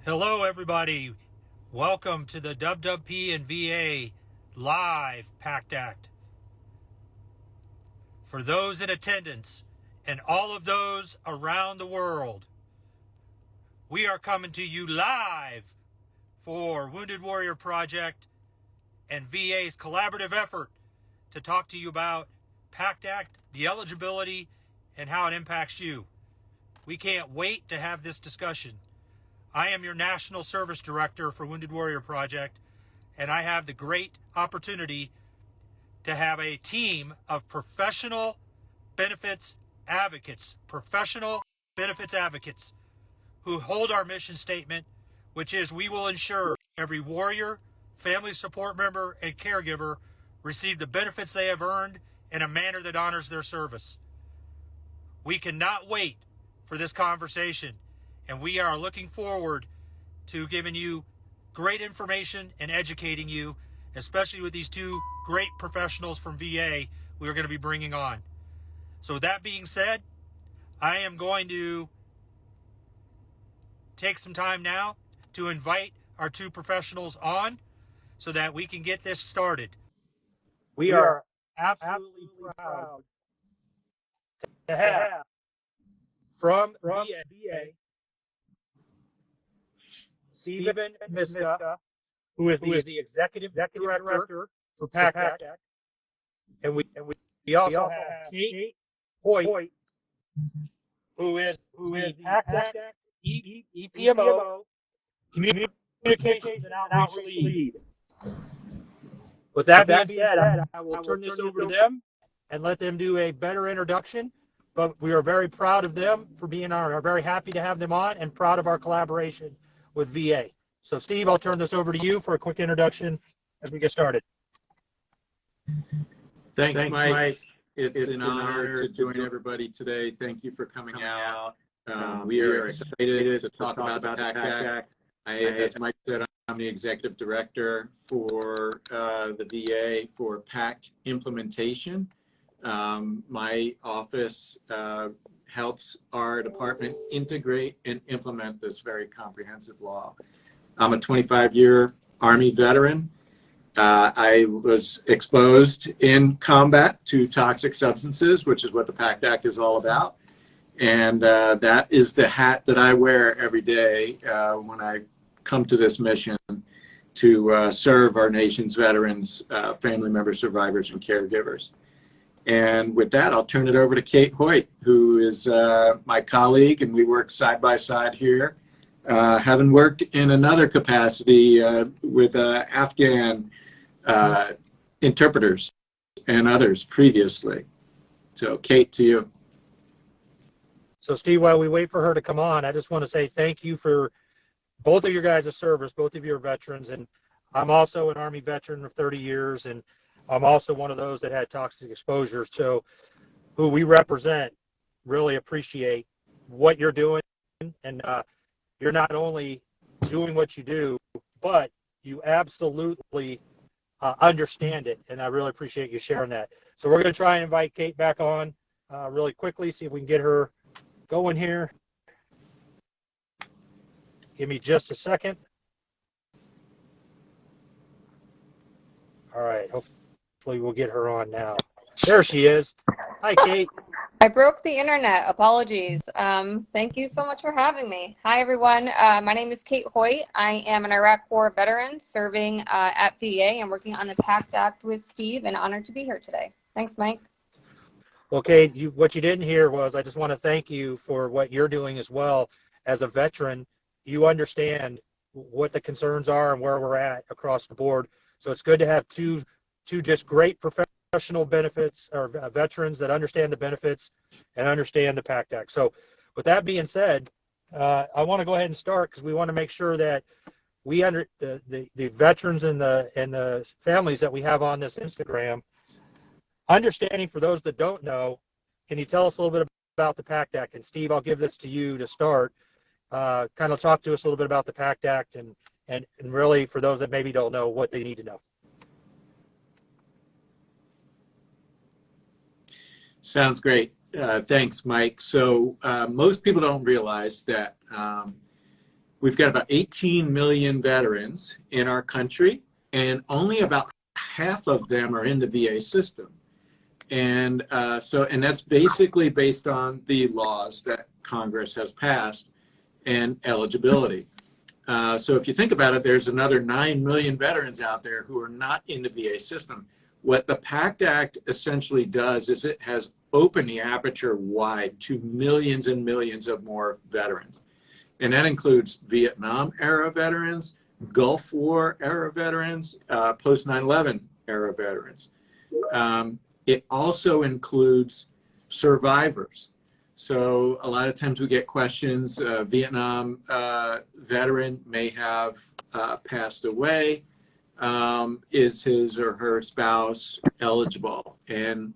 Hello, everybody. Welcome to the WWP and VA live PACT Act. For those in attendance and all of those around the world, we are coming to you live for Wounded Warrior Project and VA's collaborative effort to talk to you about PACT Act, the eligibility, and how it impacts you. We can't wait to have this discussion. I am your National Service Director for Wounded Warrior Project, and I have the great opportunity to have a team of professional benefits advocates who hold our mission statement, which is we will ensure every warrior, family support member, and caregiver receive the benefits they have earned in a manner that honors their service. We cannot wait for this conversation, and we are looking forward to giving you great information and educating you, especially with these two great professionals from VA we are going to be bringing on. So with that being said, I am going to take some time now to invite our two professionals on so that we can get this started. We are absolutely proud to have from VA Stephen Miska, who is the executive director for PACT, and we also have Kate Hoyt, who is the PACT EPMO Communications and Outreach Lead. With that being said, I will turn this over to them and let them do a better introduction. But we are very proud of them for being are very happy to have them on and proud of our collaboration with VA. So Steve, I'll turn this over to you for a quick introduction as we get started. Thanks, Mike. It's an honor to join everybody today. Thank you for coming out. We are excited to talk about the PACT Act. As Mike said, I'm the executive director for the VA for PACT implementation. My office helps our department integrate and implement this very comprehensive law. I'm a 25-year Army veteran. I was exposed in combat to toxic substances, which is what the PACT Act is all about. And that is the hat that I wear every day when I come to this mission to serve our nation's veterans, family members, survivors, and caregivers. And with that, I'll turn it over to Kate Hoyt, who is my colleague, and we work side by side here, having worked in another capacity with Afghan interpreters and others previously. So, Kate, to you. So, Steve, while we wait for her to come on, I just want to say thank you for both of your guys' service. Both of you are veterans, and I'm also an Army veteran of 30 years, and I'm also one of those that had toxic exposure. So who we represent really appreciate what you're doing. And you're not only doing what you do, but you absolutely understand it. And I really appreciate you sharing that. So we're going to try and invite Kate back on really quickly, see if we can get her going here. Give me just a second. All right. Hopefully we'll get her on now. There she is. Hi, Kate. I broke the internet. Apologies. Thank you so much for having me. Hi, everyone. My name is Kate Hoyt. I am an Iraq War veteran serving at VA and working on the PACT Act with Steve, and honored to be here today. Thanks, Mike. Well, Kate, what you didn't hear was I just want to thank you for what you're doing as well. As a veteran, you understand what the concerns are and where we're at across the board. So it's good to have two just great professional benefits or veterans that understand the benefits and understand the PACT Act. So with that being said, I want to go ahead and start because we want to make sure that we the veterans and the families that we have on this Instagram, understanding for those that don't know, can you tell us a little bit about the PACT Act? And Steve, I'll give this to you to start. Kind of talk to us a little bit about the PACT Act and really for those that maybe don't know what they need to know. Sounds great. Thanks, Mike. So most people don't realize that we've got about 18 million veterans in our country, and only about half of them are in the VA system. And and that's basically based on the laws that Congress has passed and eligibility. So if you think about it, there's another 9 million veterans out there who are not in the VA system. What the PACT Act essentially does is it has opened the aperture wide to millions and millions of more veterans. And that includes Vietnam era veterans, Gulf War era veterans, post 9/11 era veterans. It also includes survivors. So a lot of times we get questions, Vietnam veteran may have passed away. Is his or her spouse eligible? And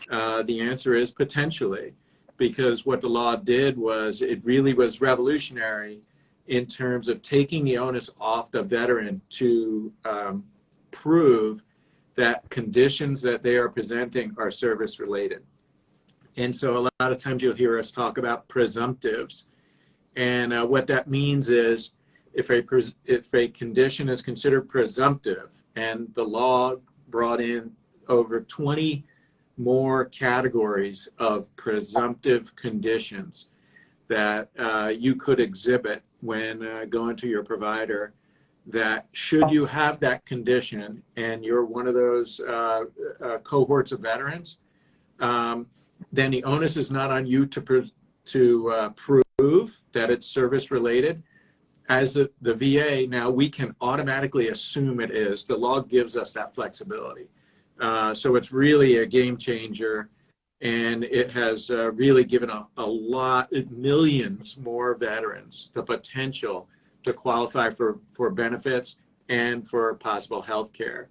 the answer is potentially, because what the law did was it really was revolutionary in terms of taking the onus off the veteran to prove that conditions that they are presenting are service related. And so a lot of times you'll hear us talk about presumptives. And what that means is if a condition is considered presumptive, and the law brought in over 20 more categories of presumptive conditions that you could exhibit when going to your provider, that should you have that condition and you're one of those cohorts of veterans, then the onus is not on you to prove that it's service related. As the VA, now we can automatically assume it is. The law gives us that flexibility. So it's really a game changer, and it has really given a lot, millions more veterans the potential to qualify for benefits and for possible health care.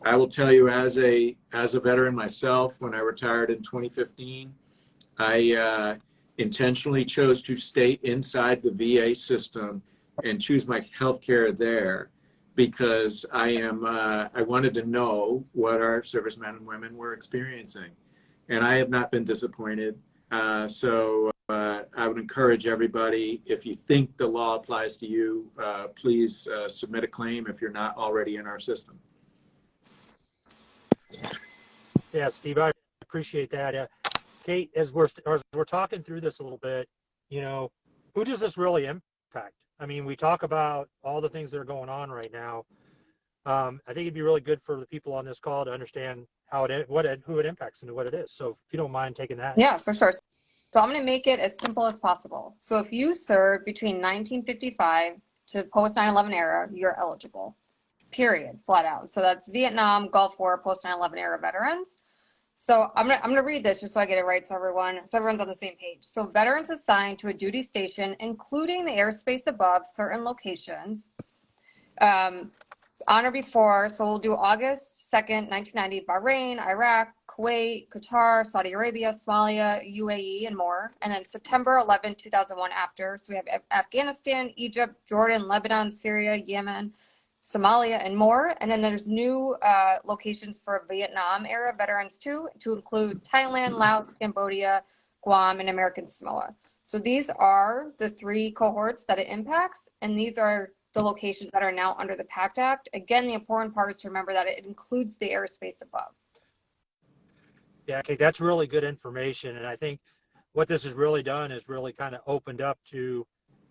I will tell you, as a veteran myself, when I retired in 2015, I intentionally chose to stay inside the VA system and choose my health care there, because I wanted to know what our servicemen and women were experiencing. And I have not been disappointed. So I would encourage everybody, if you think the law applies to you, please submit a claim if you're not already in our system. Yeah, Steve, I appreciate that. Kate, as we're talking through this a little bit, you know, who does this really impact? I mean, we talk about all the things that are going on right now. I think it'd be really good for the people on this call to understand who it impacts and what it is. So if you don't mind taking that. Yeah, for sure. So I'm going to make it as simple as possible. So if you served between 1955 to post 9/11 era, you're eligible. Period, flat out. So that's Vietnam, Gulf War, post 9/11 era veterans. So I'm gonna read this just so I get it right, so everyone's on the same page. So veterans assigned to a duty station, including the airspace above certain locations, on or before. So we'll do August 2nd, 1990, Bahrain, Iraq, Kuwait, Qatar, Saudi Arabia, Somalia, UAE, and more. And then September 11, 2001 after. So we have Afghanistan, Egypt, Jordan, Lebanon, Syria, Yemen, Somalia, and more. And then there's new locations for Vietnam era veterans too, to include Thailand, Laos, Cambodia, Guam, and American Samoa. So these are the 3 cohorts that it impacts, and these are the locations that are now under the PACT Act. Again, the important part is to remember that it includes the airspace above. Yeah, okay, that's really good information. And I think what this has really done is really kind of opened up to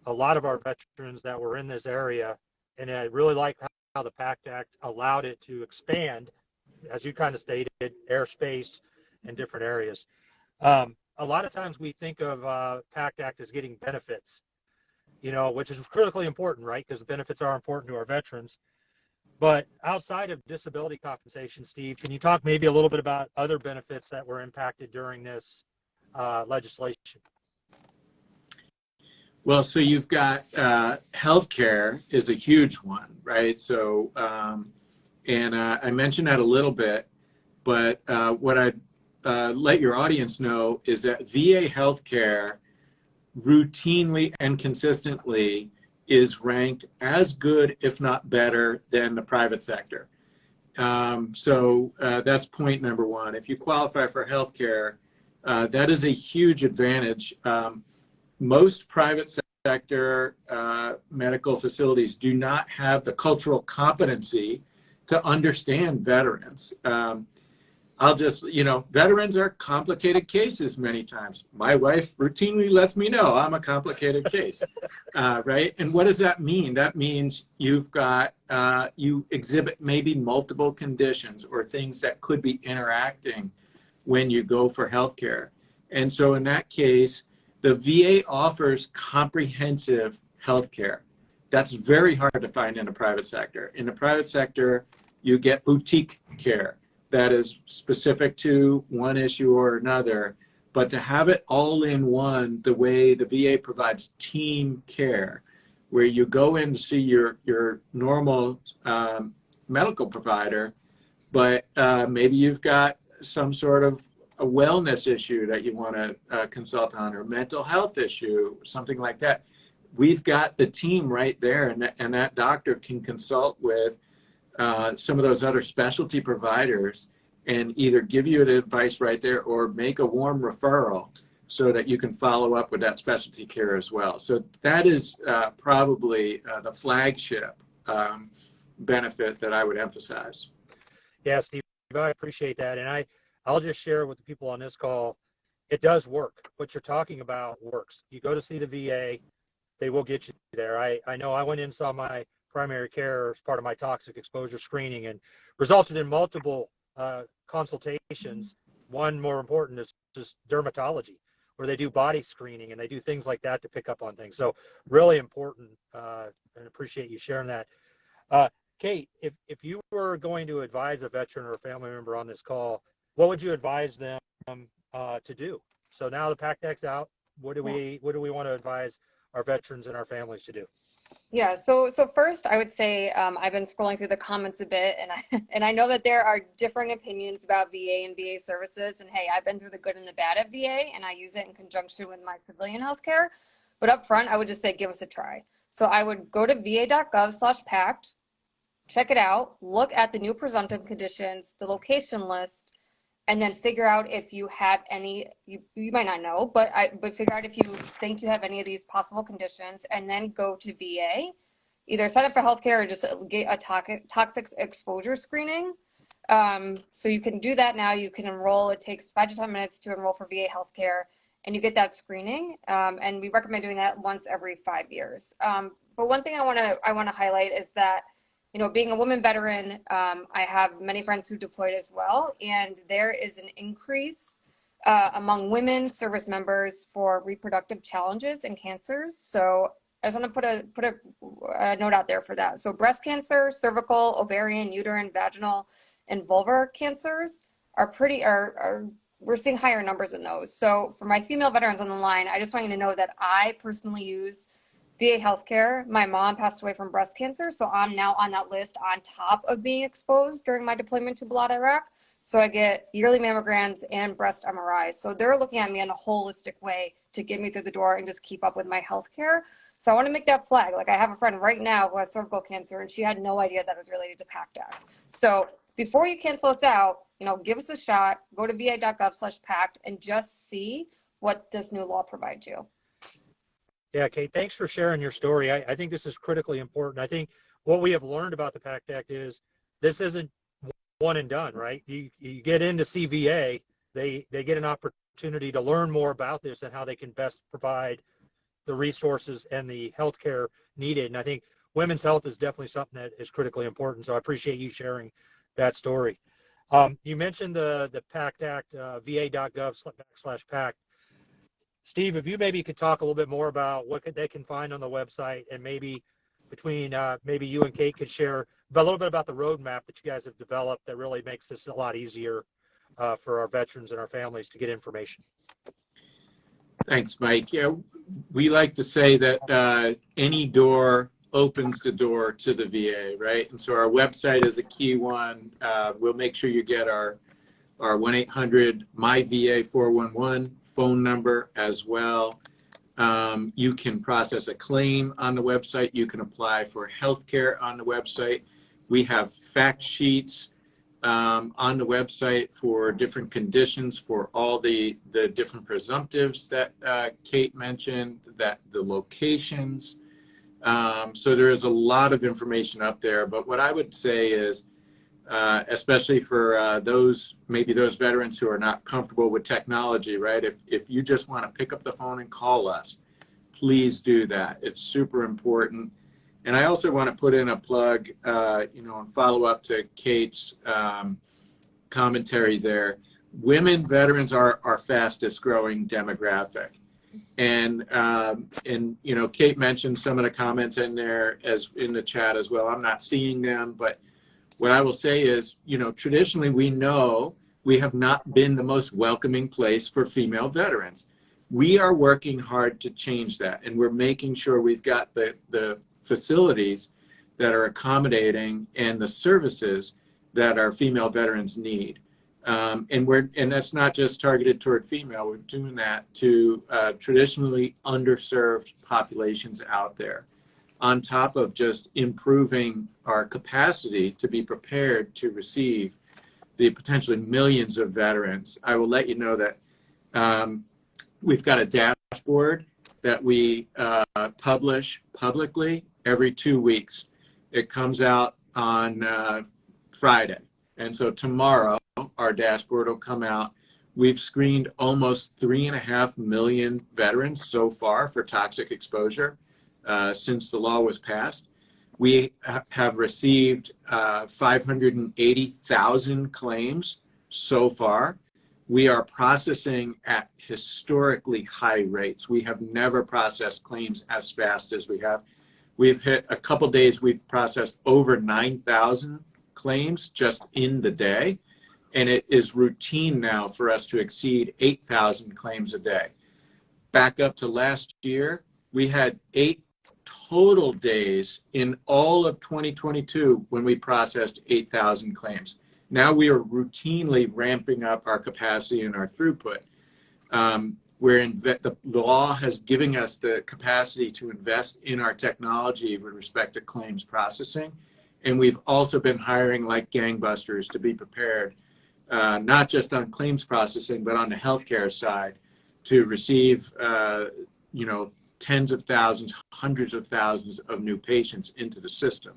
a lot of our veterans that were in this area. And I really like how the PACT Act allowed it to expand, as you kind of stated, airspace in different areas. A lot of times we think of PACT Act as getting benefits, you know, which is critically important, right? Because the benefits are important to our veterans. But outside of disability compensation, Steve, can you talk maybe a little bit about other benefits that were impacted during this legislation? Well, so you've got healthcare is a huge one, right? So, I mentioned that a little bit, but what I'd let your audience know is that VA healthcare routinely and consistently is ranked as good, if not better, than the private sector. So that's point number one. If you qualify for healthcare, that is a huge advantage. Most private sector medical facilities do not have the cultural competency to understand veterans. I'll just, veterans are complicated cases many times. My wife routinely lets me know I'm a complicated case, right? And what does that mean? That means you've got, you exhibit maybe multiple conditions or things that could be interacting when you go for healthcare. And so in that case, the VA offers comprehensive healthcare. That's very hard to find in the private sector. In the private sector, you get boutique care that is specific to one issue or another, but to have it all in one, the way the VA provides team care, where you go in to see your normal medical provider, but maybe you've got some sort of a wellness issue that you want to consult on, or mental health issue, something like that. We've got the team right there, and that doctor can consult with some of those other specialty providers and either give you the advice right there or make a warm referral so that you can follow up with that specialty care as well. So that is probably the flagship benefit that I would emphasize. Yeah, Steve, I appreciate that. And I'll just share with the people on this call, it does work. What you're talking about works. You go to see the VA, they will get you there. I know I went in and saw my primary care as part of my toxic exposure screening and resulted in multiple consultations. One more important is just dermatology, where they do body screening and they do things like that to pick up on things. So really important, and appreciate you sharing that. Kate, if you were going to advise a veteran or a family member on this call, what would you advise them to do? So now the PACT Act's out. What do we want to advise our veterans and our families to do? Yeah, so first I would say I've been scrolling through the comments a bit, and I know that there are differing opinions about VA and VA services. And hey, I've been through the good and the bad at VA, and I use it in conjunction with my civilian healthcare. But up front, I would just say give us a try. So I would go to va.gov/PACT, check it out, look at the new presumptive conditions, the location list, and then figure out if you have any, you might not know, but figure out if you think you have any of these possible conditions, and then go to VA, either sign up for healthcare or just get a toxic exposure screening. So you can do that now. You can enroll. It takes 5 to 10 minutes to enroll for VA healthcare, and you get that screening. And we recommend doing that once every 5 years. But one thing I want to highlight is that, being a woman veteran, I have many friends who deployed as well, and there is an increase among women service members for reproductive challenges and cancers. So I just want to put a note out there for that. So breast cancer, cervical, ovarian, uterine, vaginal, and vulvar cancers are we're seeing higher numbers in those. So for my female veterans on the line, I just want you to know that I personally use VA healthcare. My mom passed away from breast cancer, so I'm now on that list on top of being exposed during my deployment to Balad, Iraq. So I get yearly mammograms and breast MRIs. So they're looking at me in a holistic way to get me through the door and just keep up with my healthcare. So I want to make that flag. Like, I have a friend right now who has cervical cancer, and she had no idea that it was related to PACT Act. So before you cancel us out, give us a shot. Go to va.gov/PACT and just see what this new law provides you. Yeah, Kate, thanks for sharing your story. I think this is critically important. I think what we have learned about the PACT Act is this isn't one and done, right? You get into CVA, they get an opportunity to learn more about this and how they can best provide the resources and the healthcare needed. And I think women's health is definitely something that is critically important. So I appreciate you sharing that story. You mentioned the PACT Act, va.gov/PACT. Steve, if you maybe could talk a little bit more about what they can find on the website, and maybe between maybe you and Kate could share a little bit about the roadmap that you guys have developed that really makes this a lot easier for our veterans and our families to get information. Thanks, Mike. Yeah, we like to say that any door opens the door to the VA, right? And so our website is a key one. We'll make sure you get our 1-800-MY-VA-411 phone number as well. You can process a claim on the website. You can apply for health care on the website. We have fact sheets on the website for different conditions, for all the different presumptives that Kate mentioned, that the locations. So there is a lot of information up there. But what I would say is, especially for those veterans who are not comfortable with technology, right? If you just want to pick up the phone and call us, please do that. It's super important. And I also want to put in a plug, and follow up to Kate's commentary there. Women veterans are our fastest growing demographic. And Kate mentioned some of the comments in there as in the chat as well. I'm not seeing them, but what I will say is, traditionally we know we have not been the most welcoming place for female veterans. We are working hard to change that, and we're making sure we've got the facilities that are accommodating and the services that our female veterans need. And that's not just targeted toward female. We're doing that to traditionally underserved populations out there, on top of just improving our capacity to be prepared to receive the potentially millions of veterans. I will let you know that we've got a dashboard that we publish publicly every 2 weeks. It comes out on Friday. And so tomorrow, our dashboard will come out. We've screened almost 3.5 million veterans so far for toxic exposure since the law was passed. We have received 580,000 claims so far. We are processing at historically high rates. We have never processed claims as fast as we have. We've hit a couple days, we've processed over 9,000 claims just in the day. And it is routine now for us to exceed 8,000 claims a day. Back up to last year, we had 8 total days in all of 2022 when we processed 8,000 claims. Now we are routinely ramping up our capacity and our throughput. The law has given us the capacity to invest in our technology with respect to claims processing. And we've also been hiring like gangbusters to be prepared, not just on claims processing, but on the healthcare side, to receive, tens of thousands, hundreds of thousands of new patients into the system.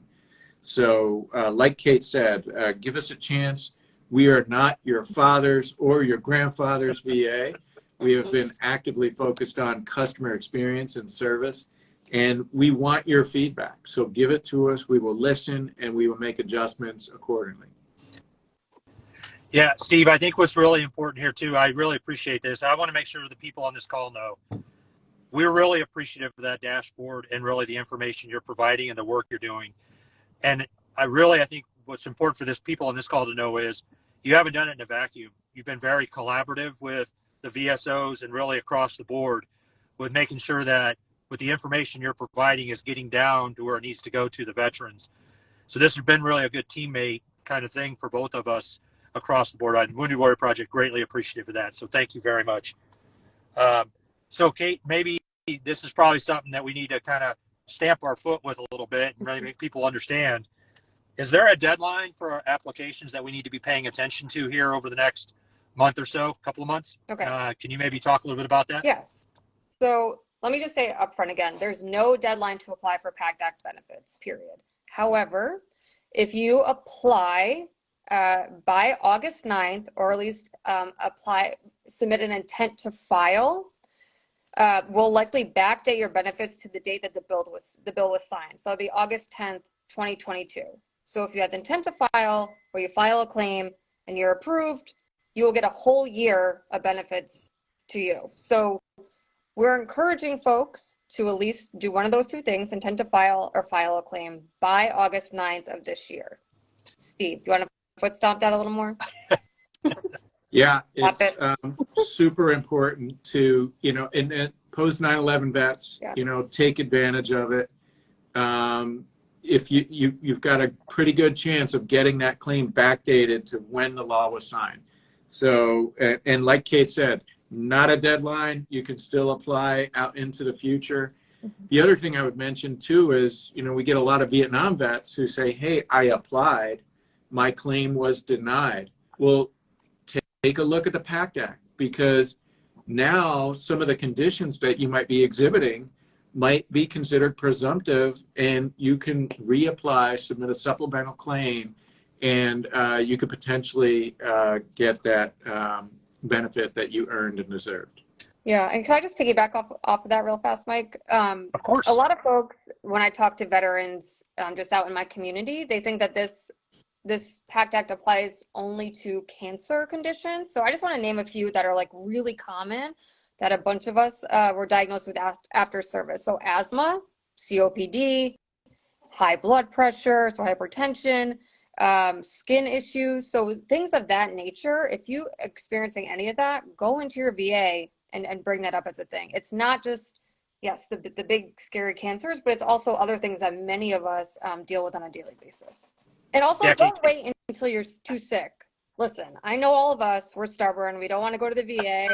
So like Kate said, give us a chance. We are not your father's or your grandfather's VA. We have been actively focused on customer experience and service, and we want your feedback. So give it to us. We will listen, and we will make adjustments accordingly. Yeah, Steve, I think what's really important here too, I really appreciate this. I want to make sure the people on this call know we're really appreciative of that dashboard and really the information you're providing and the work you're doing. And I think what's important for this people on this call to know is you haven't done it in a vacuum. You've been very collaborative with the VSOs and really across the board with making sure that with the information you're providing is getting down to where it needs to go to the veterans. So this has been really a good teammate kind of thing for both of us across the board. Wounded Warrior Project, greatly appreciative of that. So thank you very much. So Kate, maybe this is probably something that we need to kind of stamp our foot with a little bit and really make people understand. Is there a deadline for our applications that we need to be paying attention to here over the next month or so, couple of months? Okay. Can you maybe talk a little bit about that? Yes. So let me just say upfront again, there's no deadline to apply for PACT Act benefits, period. However, if you apply by August 9th, or at least submit an intent to file, we'll likely backdate your benefits to the date that the bill was signed. So it'll be August 10th, 2022. So if you have the intent to file or you file a claim and you're approved, you will get a whole year of benefits to you. So we're encouraging folks to at least do one of those two things, intent to file or file a claim by August 9th of this year. Steve, do you want to foot stomp that a little more? Yeah, it's super important to, and post 9/11 vets, take advantage of it. If you've got a pretty good chance of getting that claim backdated to when the law was signed. So, and like Kate said, not a deadline. You can still apply out into the future. The other thing I would mention too is, we get a lot of Vietnam vets who say, hey, I applied, my claim was denied. Well, take a look at the PACT Act, because now some of the conditions that you might be exhibiting might be considered presumptive, and you can reapply, submit a supplemental claim, and you could potentially get that benefit that you earned and deserved. Yeah, and can I just piggyback off of that real fast, Mike? Of course. A lot of folks, when I talk to veterans just out in my community, they think that this PACT Act applies only to cancer conditions. So I just want to name a few that are like really common that a bunch of us were diagnosed with after service. So asthma, COPD, high blood pressure, so hypertension, skin issues. So things of that nature, if you experiencing any of that, go into your VA and bring that up as a thing. It's not just, yes, the big scary cancers, but it's also other things that many of us deal with on a daily basis. And also, don't wait until you're too sick. Listen, I know all of us, we're stubborn. We don't want to go to the VA.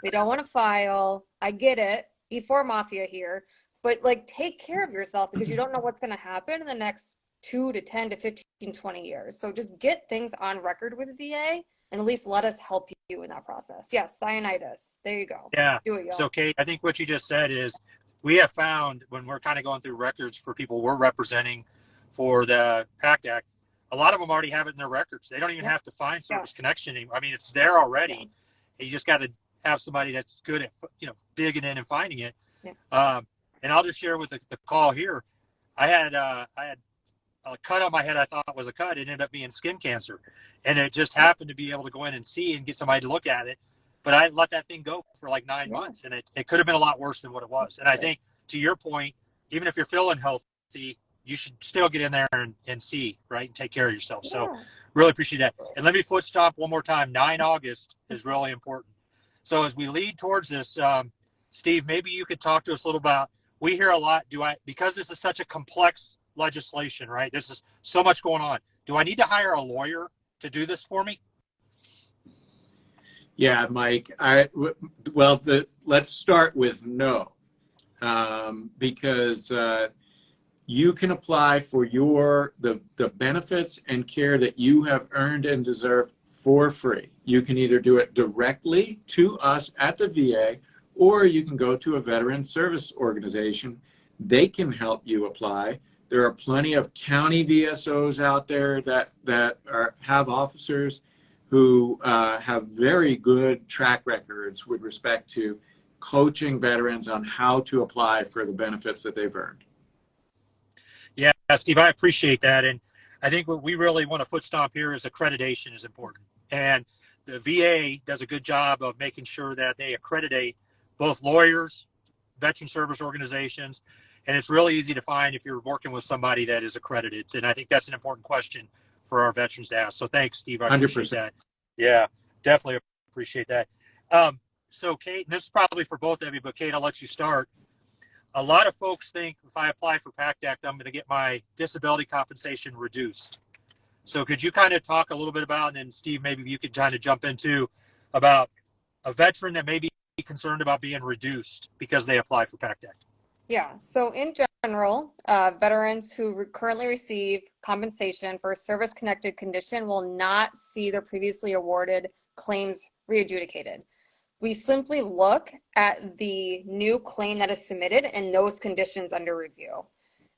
We don't want to file. I get it. E4 Mafia here. But like, take care of yourself, because you don't know what's going to happen in the next 2 to 10 to 15, 20 years. So just get things on record with VA, and at least let us help you in that process. Yes, cyanitis. There you go. Yeah. Do it, y'all. So, Kate, I think what you just said is we have found when we're kind of going through records for people we're representing for the PACT Act, a lot of them already have it in their records. They don't even have to find service connection anymore. I mean, it's there already. You just got to have somebody that's good at, digging in and finding it. Yeah. And I'll just share with the call here. I had a cut on my head I thought was a cut. It ended up being skin cancer. And it just happened to be able to go in and see and get somebody to look at it. But I let that thing go for like 9 months. And it could have been a lot worse than what it was. And I think, to your point, even if you're feeling healthy, you should still get in there and see, right, and take care of yourself. So really appreciate that. And let me foot stomp one more time. 9 August is really important. So as we lead towards this, Steve, maybe you could talk to us a little about, we hear a lot, because this is such a complex legislation, right? This is so much going on. Do I need to hire a lawyer to do this for me? Yeah, Mike. Let's start with no, because you can apply for the benefits and care that you have earned and deserved for free. You can either do it directly to us at the VA, or you can go to a veteran service organization. They can help you apply. There are plenty of county VSOs out there that have officers who have very good track records with respect to coaching veterans on how to apply for the benefits that they've earned. Yeah, Steve, I appreciate that. And I think what we really want to foot stomp here is accreditation is important. And the VA does a good job of making sure that they accreditate both lawyers, veteran service organizations, and it's really easy to find if you're working with somebody that is accredited. And I think that's an important question for our veterans to ask. So thanks, Steve. I appreciate 100%. that. Yeah, definitely appreciate that. So Kate, and this is probably for both of you, but Kate, I'll let you start. A lot of folks think if I apply for PACT Act, I'm going to get my disability compensation reduced. So could you kind of talk a little bit about, and then Steve, maybe you could kind of jump into about a veteran that may be concerned about being reduced because they apply for PACT Act? Yeah, so in general, veterans who currently receive compensation for a service-connected condition will not see their previously awarded claims readjudicated. We simply look at the new claim that is submitted and those conditions under review.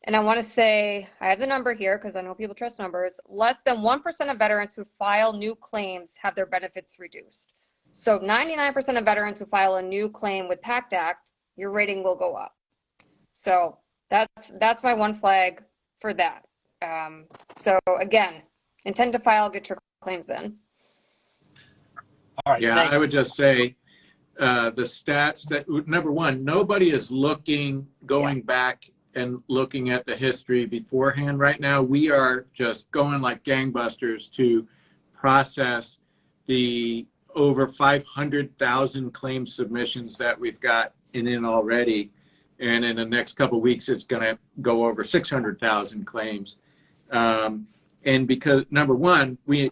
And I want to say, I have the number here because I know people trust numbers. Less than 1% of veterans who file new claims have their benefits reduced. So 99% of veterans who file a new claim with PACT Act, your rating will go up. So that's my one flag for that. So again, intend to file, get your claims in. All right. Yeah, thanks. I would just say the stats that, number one, nobody is going back and looking at the history beforehand. Right now, we are just going like gangbusters to process the over 500,000 claim submissions that we've got in already. And in the next couple of weeks, it's going to go over 600,000 claims. And because, number one, we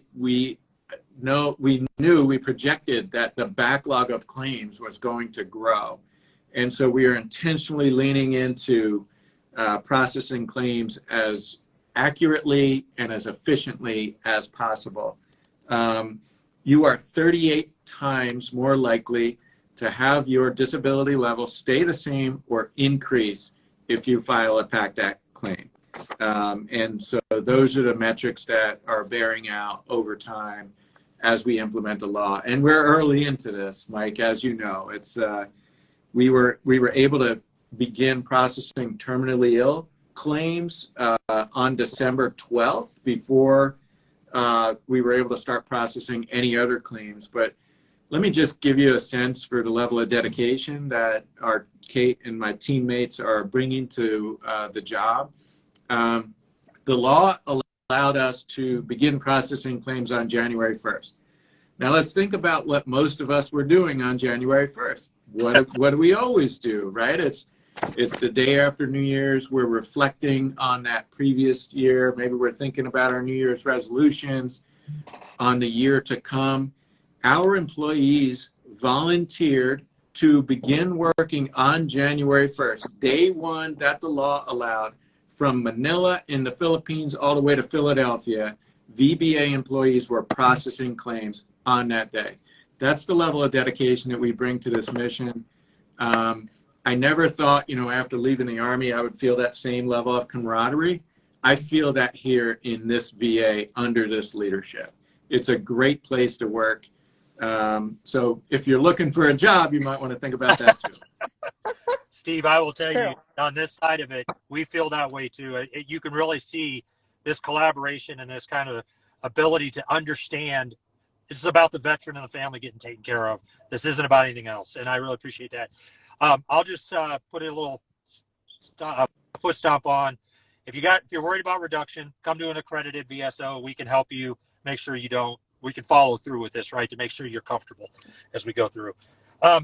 projected that the backlog of claims was going to grow. And so we are intentionally leaning into processing claims as accurately and as efficiently as possible. You are 38 times more likely to have your disability level stay the same or increase if you file a PACT Act claim. And so those are the metrics that are bearing out over time as we implement the law. And we're early into this, Mike, as you know. It's we were able to begin processing terminally ill claims on December 12th before we were able to start processing any other claims. But let me just give you a sense for the level of dedication that our Kate and my teammates are bringing to the job. The law allowed us to begin processing claims on January 1st. Now let's think about what most of us were doing on January 1st. What do we always do, right? It's the day after New Year's. We're reflecting on that previous year. Maybe we're thinking about our New Year's resolutions on the year to come. Our employees volunteered to begin working on January 1st, day one that the law allowed, from Manila in the Philippines all the way to Philadelphia. VBA employees were processing claims on that day. That's the level of dedication that we bring to this mission. I never thought, after leaving the Army, I would feel that same level of camaraderie. I feel that here in this VA under this leadership. It's a great place to work. So if you're looking for a job, you might want to think about that too. Steve, I will tell you, on this side of it, we feel that way too. You can really see this collaboration and this kind of ability to understand this is about the veteran and the family getting taken care of. This isn't about anything else, and I really appreciate that. I'll just put a little foot stomp on. If you're worried about reduction, come to an accredited VSO. We can help you make sure you don't. We can follow through with this, right, to make sure you're comfortable as we go through.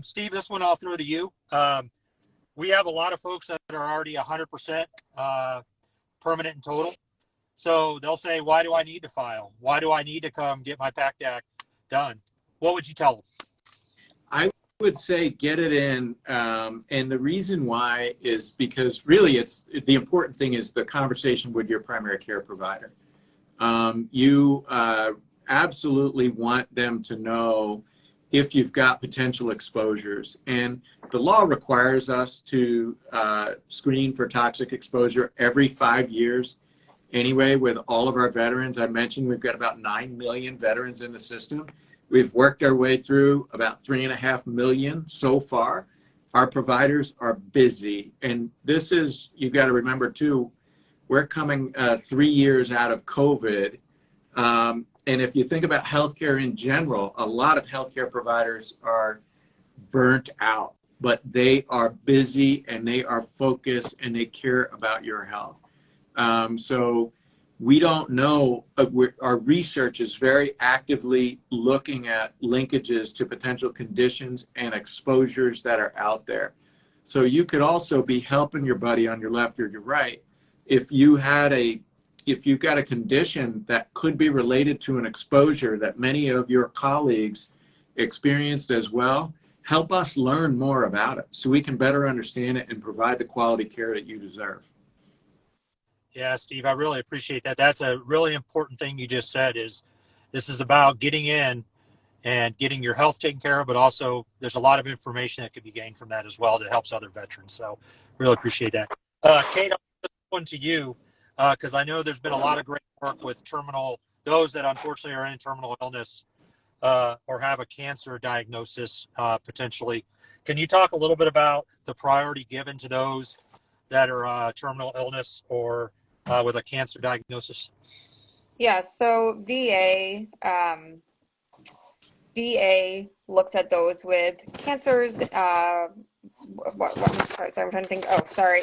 Steve, this one I'll throw to you. We have a lot of folks that are already 100% permanent and total. So they'll say, why do I need to file? Why do I need to come get my PACT Act done? What would you tell them? I would say get it in. And the reason why is because really the important thing is the conversation with your primary care provider. You absolutely want them to know if you've got potential exposures. And the law requires us to screen for toxic exposure every 5 years. Anyway, with all of our veterans, I mentioned we've got about 9 million veterans in the system. We've worked our way through about 3.5 million so far. Our providers are busy. And this is, you've got to remember too, we're coming 3 years out of COVID. And if you think about healthcare in general, a lot of healthcare providers are burnt out, but they are busy and they are focused and they care about your health. So we don't know, our research is very actively looking at linkages to potential conditions and exposures that are out there. So you could also be helping your buddy on your left or your right. If you've got a condition that could be related to an exposure that many of your colleagues experienced as well, help us learn more about it so we can better understand it and provide the quality care that you deserve. Yeah, Steve, I really appreciate that. That's a really important thing you just said is this is about getting in and getting your health taken care of, but also there's a lot of information that could be gained from that as well that helps other veterans. So really appreciate that. Kate, I'll put this one to you because I know there's been a lot of great work with those that unfortunately are in terminal illness or have a cancer diagnosis potentially. Can you talk a little bit about the priority given to those that are terminal illness or with a cancer diagnosis? Yeah, so VA looks at those with cancers. Sorry, I'm trying to think. Oh, sorry.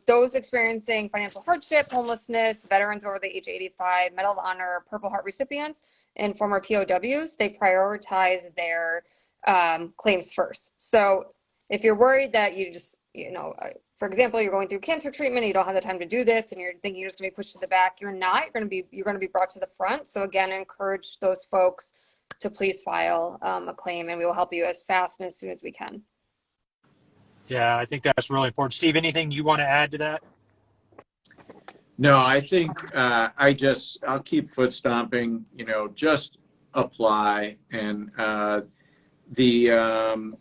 Those experiencing financial hardship, homelessness, veterans over the age of 85, Medal of Honor, Purple Heart recipients, and former POWs, they prioritize their claims first. So if you're worried that you just, for example, you're going through cancer treatment, and you don't have the time to do this, and you're thinking you're just going to be pushed to the back, you're not. You're going to be brought to the front. So again, encourage those folks to please file a claim, and we will help you as fast and as soon as we can. Yeah, I think that's really important. Steve, anything you want to add to that? No, I think I'll keep foot stomping, just apply. And the, um,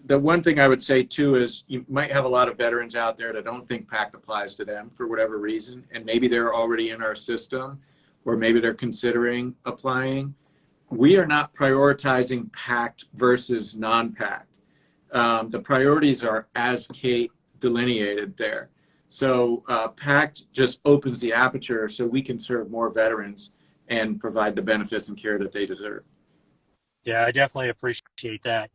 the one thing I would say too is you might have a lot of veterans out there that don't think PACT applies to them for whatever reason. And maybe they're already in our system, or maybe they're considering applying. We are not prioritizing PACT versus non-PACT. The priorities are as Kate delineated there. So PACT just opens the aperture so we can serve more veterans and provide the benefits and care that they deserve. Yeah, I definitely appreciate that.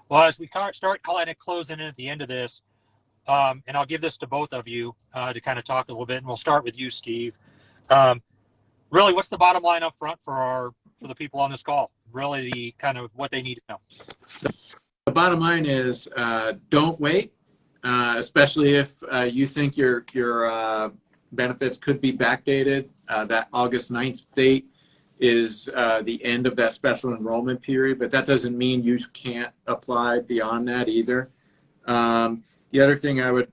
Well, as we start kind of closing in at the end of this, and I'll give this to both of you to kind of talk a little bit, and we'll start with you, Steve. Really, what's the bottom line up front for the people on this call? Really, the kind of what they need to know. The bottom line is don't wait, especially if you think your benefits could be backdated. That August 9th date is the end of that special enrollment period, but that doesn't mean you can't apply beyond that either. The other thing I would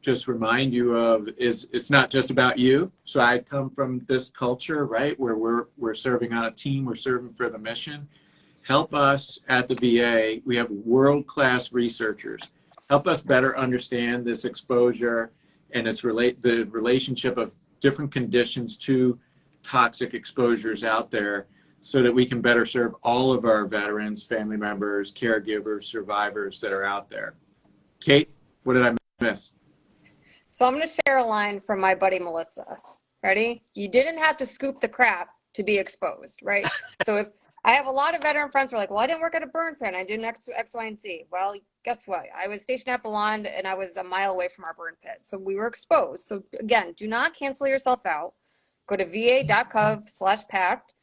just remind you of is it's not just about you. So I come from this culture, right, where we're serving on a team, we're serving for the mission. Help us at the VA. We have world-class researchers. Help us better understand this exposure and the relationship of different conditions to toxic exposures out there so that we can better serve all of our veterans, family members, caregivers, survivors that are out there. Kate, what did I miss? So I'm going to share a line from my buddy Melissa. Ready? You didn't have to scoop the crap to be exposed, right? So if I have a lot of veteran friends who are like, well, I didn't work at a burn pit. I did X, Y, and Z. Well, guess what? I was stationed at Ballond and I was a mile away from our burn pit. So we were exposed. So again, do not cancel yourself out. Go to va.gov/PACT.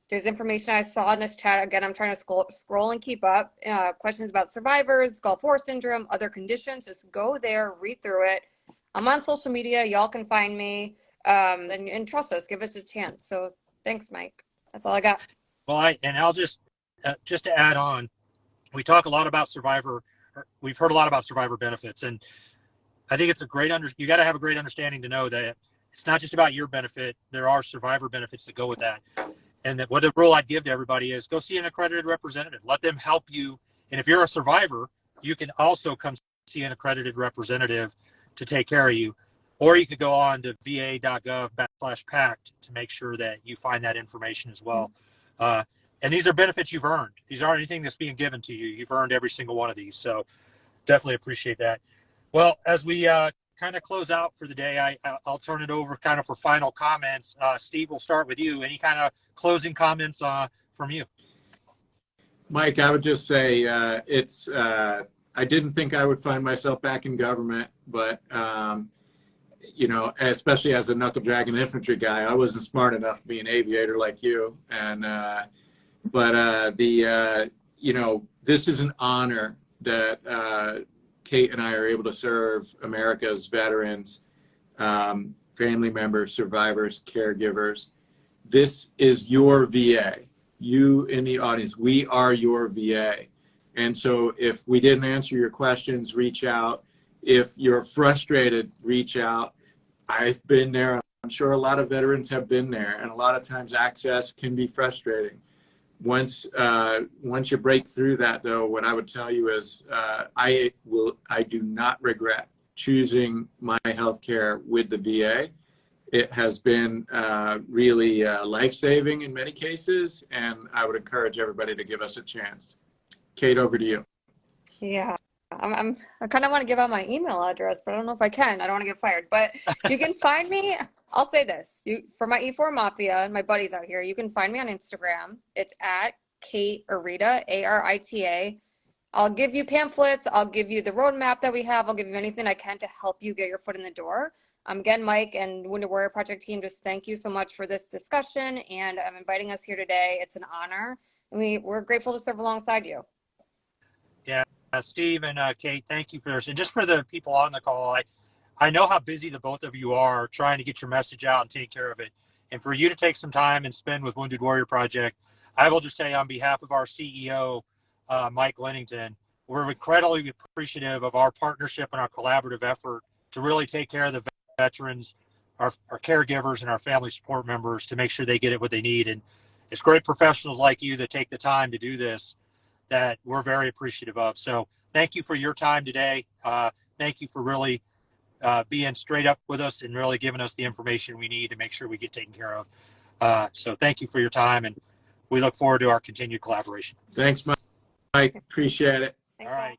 There's information I saw in this chat. Again, I'm trying to scroll and keep up. Questions about survivors, Gulf War syndrome, other conditions. Just go there, read through it. I'm on social media. Y'all can find me. And trust us. Give us a chance. So thanks, Mike. That's all I got. Well, I'll just to add on, we talk a lot about we've heard a lot about survivor benefits, and I think it's you got to have a great understanding to know that it's not just about your benefit. There are survivor benefits that go with that. And that what the rule I'd give to everybody is go see an accredited representative. Let them help you. And if you're a survivor, you can also come see an accredited representative to take care of you. Or you could go on to va.gov/PACT to make sure that you find that information as well. And these are benefits you've earned. These aren't anything that's being given to you. You've earned every single one of these. So definitely appreciate that. Well, as we kind of close out for the day, I'll turn it over kind of for final comments. Steve, we'll start with you. Any kind of closing comments from you? Mike, I would just say I didn't think I would find myself back in government, but especially as a knuckle dragging infantry guy, I wasn't smart enough to be an aviator like you. And this is an honor that Kate and I are able to serve America's veterans, family members, survivors, caregivers. This is your VA. You in the audience, we are your VA. And so if we didn't answer your questions, reach out. If you're frustrated, reach out. I've been there. I'm sure a lot of veterans have been there. And a lot of times access can be frustrating. Once you break through that, though, what I would tell you is I do not regret choosing my healthcare with the VA. It has been really life-saving in many cases, and I would encourage everybody to give us a chance. Kate, over to you. Yeah, I kind of want to give out my email address, but I don't know if I can. I don't want to get fired. But you can find me. I'll say this. For my E4 Mafia and my buddies out here, you can find me on Instagram. It's at Kate Arita, Arita. I'll give you pamphlets. I'll give you the roadmap that we have. I'll give you anything I can to help you get your foot in the door. Again, Mike and Wounded Warrior Project team, just thank you so much for this discussion and inviting us here today. It's an honor. And we're grateful to serve alongside you. Yeah, Steve and Kate, thank you for this. And just for the people on the call, I know how busy the both of you are trying to get your message out and take care of it. And for you to take some time and spend with Wounded Warrior Project, I will just tell you on behalf of our CEO, Mike Lennington, we're incredibly appreciative of our partnership and our collaborative effort to really take care of the veterans our caregivers and our family support members to make sure they get what they need. And it's great professionals like you that take the time to do this that we're very appreciative of. So thank you for your time today. Thank you for really being straight up with us and really giving us the information we need to make sure we get taken care of. So thank you for your time, and we look forward to our continued collaboration. Thanks, Mike. Appreciate it. All right.